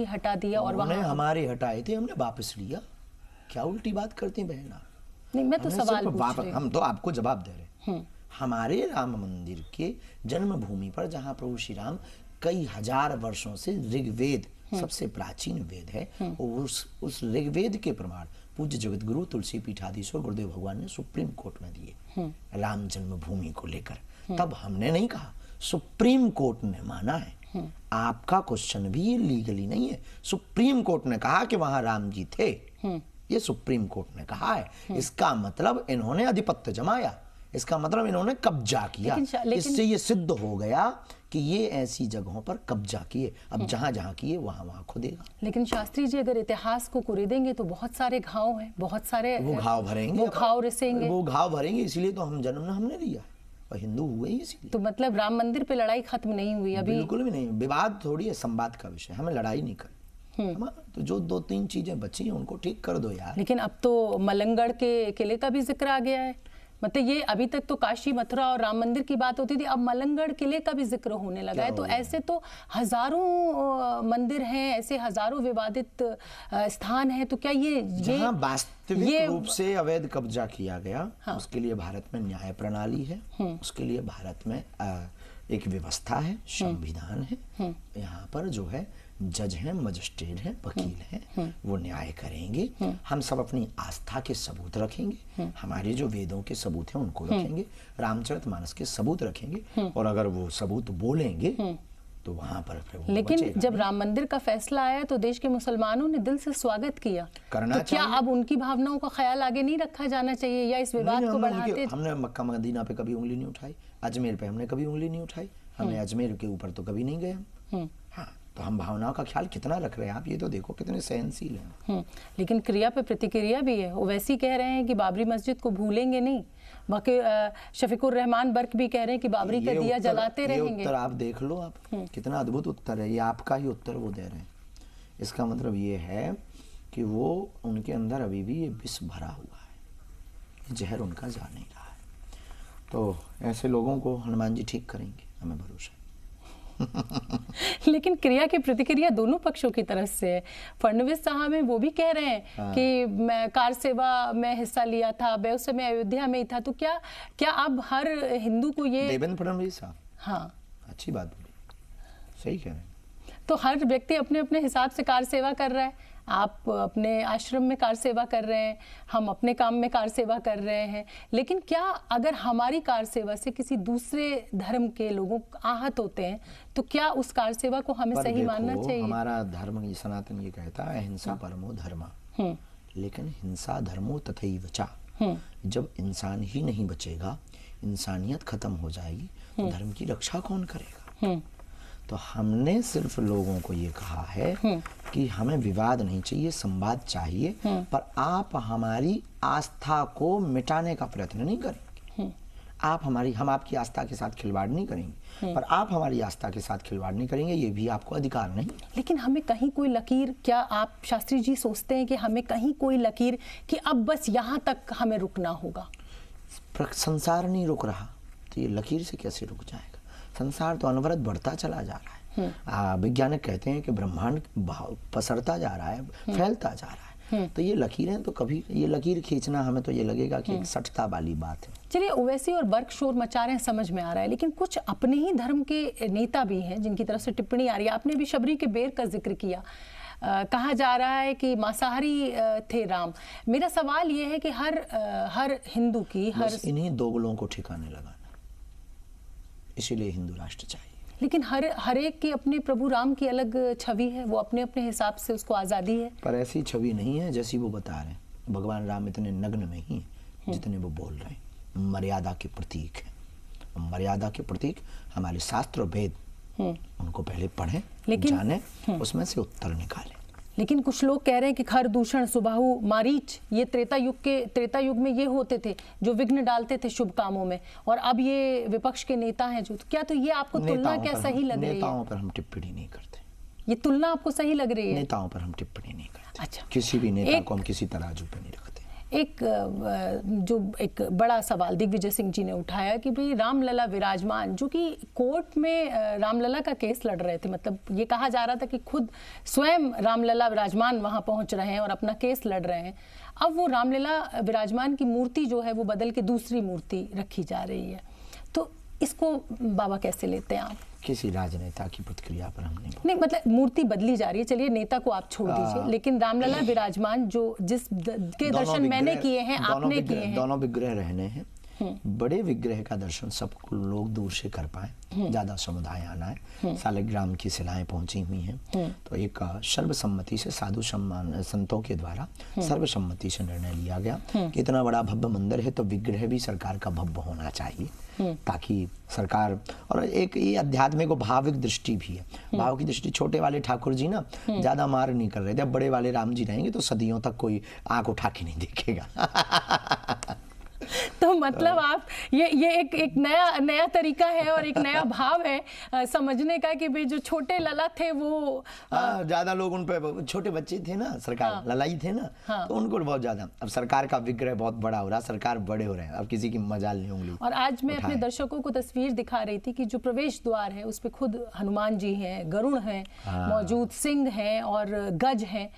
हटा दिया और वहां हमारे हटाए थे, हमने वापस लिया। क्या उल्टी बात करती हैं बहन आप? नहीं, मैं तो सवाल पूछ रही हूं। हम तो आपको जवाब दे रहे हैं। हमारे राम मंदिर के जन्मभूमि पर जहां प्रभु श्री राम कई हजार वर्षों से ऋग्वेद सबसे प्राचीन वेद है, और उस ऋग्वेद के प्रमाण पूज्य जगत गुरु तुलसी पीठाधीश्वर गुरुदेव भगवान ने सुप्रीम कोर्ट में दिए राम जन्मभूमि को लेकर। तब हमने नहीं कहा, सुप्रीम कोर्ट ने माना है। आपका क्वेश्चन भी ये लीगली नहीं है। सुप्रीम कोर्ट ने कहा कि वहां राम जी थे, ये सुप्रीम कोर्ट ने कहा है। इसका मतलब इन्होंने आधिपत्य जमाया, इसका मतलब इन्होंने कब्जा किया। इससे ये सिद्ध हो गया कि ये ऐसी जगहों पर कब्जा किए। अब जहां जहां किए वहां वहां खुदेगा। लेकिन शास्त्री जी, अगर इतिहास को कुरेदेंगे तो बहुत सारे घाव हैं, बहुत सारे वो घाव भरेंगे, वो घाव रिसेंगे, वो घाव भरेंगे। इसलिए तो हम जन्म हमने लिया और हिंदू हुए ही इसीलिए। तो मतलब राम मंदिर पे लड़ाई खत्म नहीं हुई अभी? बिल्कुल भी नहीं। विवाद थोड़ी है, संवाद का विषय। हमें लड़ाई नहीं करनी। तो जो 2-3 चीजें बची हैं उनको ठीक कर दो यार। लेकिन अब तो मलंगढ़ के किले का भी जिक्र आ गया है। मतलब ये अभी तक तो काशी, मथुरा और राम मंदिर की बात होती थी, अब मलंगढ़ किले का भी जिक्र होने लगा है। तो ऐसे तो हजारों मंदिर हैं, ऐसे हजारों विवादित स्थान हैं। तो क्या ये जहां वास्तविक रूप से अवैध कब्जा किया गया, उसके लिए भारत में न्याय प्रणाली है, उसके लिए भारत में एक व्यवस्था है, संविधान है। यहाँ पर जो है जज हैं, मजिस्ट्रेट हैं, वकील हैं, वो न्याय करेंगे। हम सब अपनी आस्था के सबूत रखेंगे, हमारे जो वेदों के सबूत हैं उनको रखेंगे, रामचरितमानस के सबूत रखेंगे, और अगर वो सबूत बोलेंगे तो वहां पर प्रभु। लेकिन जब राम मंदिर का फैसला आया तो देश के मुसलमानों ने दिल से स्वागत किया। तो क्या अब उनकी भावनाओं का ख्याल आगे नहीं रखा जाना चाहिए, या इस विवाद को बढ़ाते? हमने मक्का मदीना पे कभी उंगली नहीं उठाई, अजमेर पे हमने कभी उंगली नहीं उठाई, हमने अजमेर के ऊपर तो कभी नहीं गए हम। हाँ, तो हम भावनाओं का ख्याल कितना रख रहे हैं आप ये तो देखो, कितने सहनशील हैं। लेकिन क्रिया पे प्रतिक्रिया भी है। ओवैसी कह रहे हैं कि बाबरी मस्जिद को भूलेंगे नहीं, बाकी शफीकुर रहमान बर्क भी कह रहे हैं कि बाबरी का दिया जलाते रहेंगे। उत्तर आप देख लो, आप कितना अद्भुत उत्तर है ये, आपका ही उत्तर वो दे रहे हैं। इसका मतलब ये है कि वो उनके अंदर अभी भी ये विष भरा हुआ है, जहर उनका जा नहीं रहा है। तो ऐसे लोगों को हनुमान जी ठीक करेंगे, हमें भरोसा है। लेकिन क्रिया की प्रतिक्रिया दोनों पक्षों की तरफ से है। फडणवीस साहब हैं, वो भी कह रहे हैं कि मैं कार सेवा में हिस्सा लिया था, मैं उस समय अयोध्या में ही था। तो क्या अब हर हिंदू को ये देवेंद्र फडणवीस साहब, हाँ, अच्छी बात बोली, सही कह रहे हैं। तो हर व्यक्ति अपने अपने हिसाब से कार सेवा कर रहा है। आप अपने आश्रम में कार सेवा कर रहे हैं, हम अपने काम में कार सेवा कर रहे हैं। लेकिन क्या अगर हमारी कार सेवा से किसी दूसरे धर्म के लोग आहत होते हैं तो क्या उस कार सेवा को हमें सही मानना चाहिए? हमारा धर्म ये सनातन ये कहता है अहिंसा परमो धर्म, लेकिन हिंसा धर्मो तथैव च। जब इंसान ही नहीं बचेगा, इंसानियत खत्म हो जाएगी, तो धर्म की रक्षा कौन करेगा? तो हमने सिर्फ लोगों को ये कहा है कि हमें विवाद नहीं चाहिए, संवाद चाहिए, पर आप हमारी आस्था को मिटाने का प्रयत्न नहीं करेंगे। हम आपकी आस्था के साथ खिलवाड़ नहीं करेंगे, पर आप हमारी आस्था के साथ खिलवाड़ नहीं करेंगे, ये भी आपको अधिकार नहीं। लेकिन हमें कहीं कोई लकीर, क्या आप शास्त्री जी सोचते हैं कि हमें कहीं कोई लकीर कि अब बस यहाँ तक हमें रुकना होगा? संसार नहीं रुक रहा तो ये लकीर से कैसे रुक जाएगा? संसार तो अनवरत बढ़ता चला जा रहा है। वैज्ञानिक कहते हैं कि ब्रह्मांड पसरता जा रहा है, फैलता जा रहा है। तो ये लकीरें तो कभी, ये लकीर खींचना हमें तो ये लगेगा कि एक सटता वाली बात है। चलिए, ओवैसी और बर्क शोर मचा रहे हैं, समझ में आ रहा है, लेकिन कुछ अपने ही धर्म के नेता भी हैं जिनकी तरफ से टिप्पणी आ रही है। आपने भी शबरी के बेर का जिक्र किया। कहा जा रहा है कि मांसाहारी थे राम। मेरा सवाल ये है कि हर हिंदू की इन्हीं दोगलों को ठिकाने लगाना, इसीलिए हिंदू राष्ट्र चाहिए। लेकिन हर एक की अपने प्रभु राम की अलग छवि है, वो अपने अपने हिसाब से उसको आज़ादी है। पर ऐसी छवि नहीं है जैसी वो बता रहे हैं। भगवान राम इतने नग्न नहीं है जितने वो बोल रहे हैं। मर्यादा के प्रतीक है। मर्यादा के प्रतीक हमारे शास्त्र वेद, उनको पहले पढ़ें, जाने, उसमें से उत्तर निकालें। लेकिन कुछ लोग कह रहे हैं कि खर, दूषण, सुबाहु, मारीच, ये त्रेता युग में ये होते थे जो विघ्न डालते थे शुभ कामों में, और अब ये विपक्ष के नेता हैं जो। क्या तो ये आपको तुलना क्या सही लग रही है? नेताओं पर हम टिप्पणी नहीं करते। ये तुलना आपको सही लग रही है? नेताओं पर हम टिप्पणी नहीं करते। अच्छा, किसी भी नेता को हम किसी तराजू पे नहीं रखते। जो एक बड़ा सवाल दिग्विजय सिंह जी ने उठाया कि भाई रामलला विराजमान, जो कि कोर्ट में रामलला का केस लड़ रहे थे, मतलब ये कहा जा रहा था कि खुद स्वयं रामलला विराजमान वहां पहुंच रहे हैं और अपना केस लड़ रहे हैं। अब वो रामलला विराजमान की मूर्ति जो है वो बदल के दूसरी मूर्ति रखी जा रही है, तो इसको बाबा कैसे लेते हैं आप? किसी राजनेता की प्रतिक्रिया पर हमने नहीं, मतलब मूर्ति बदली जा रही है, चलिए नेता को आप छोड़ दीजिए, लेकिन रामलला विराजमान जो के दर्शन मैंने किए हैं, आपने किए हैं, दोनों विग्रह रहने हैं। बड़े विग्रह का दर्शन सब लोग दूर से कर पाए, ज्यादा समुदाय आना है, सालिग्राम की शिलाएं पहुंची हुई हैं, तो एक सर्वसम्मति से साधु संतों के द्वारा सर्वसम्मति से निर्णय लिया गया कि इतना बड़ा भव्य मंदिर है तो विग्रह भी सरकार का भव्य होना चाहिए, ताकि सरकार, और एक ये आध्यात्मिक और भाविक दृष्टि भी है। भाव की दृष्टि, छोटे वाले ठाकुर जी ना ज्यादा मार नहीं कर रहे थे, अब बड़े वाले राम जी रहेंगे तो सदियों तक कोई आंख उठा के नहीं देखेगा। तो मतलब आप ये एक नया तरीका है और एक नया भाव है समझने का कि भाई जो छोटे लला थे वो ज्यादा लोग उन पे, छोटे बच्चे थे ना, सरकार ललाई थे ना, तो उनको बहुत ज्यादा, अब सरकार का विग्रह बहुत बड़ा हो रहा है, सरकार बड़े हो रहे हैं, अब किसी की मजाल नहीं उंगली। और आज मैं अपने दर्शकों को तस्वीर दिखा रही थी कि जो प्रवेश द्वार है उस पे खुद हनुमान जी हैं, गरुड़ हैं मौजूद, सिंह हैं और गज हैं।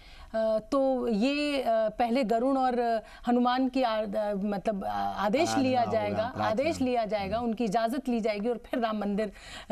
तो ये पहले गरुड़ और हनुमान की मतलब आदेश लिया जाएगा, उनकी इजाजत ली जाएगी और फिर राम मंदिर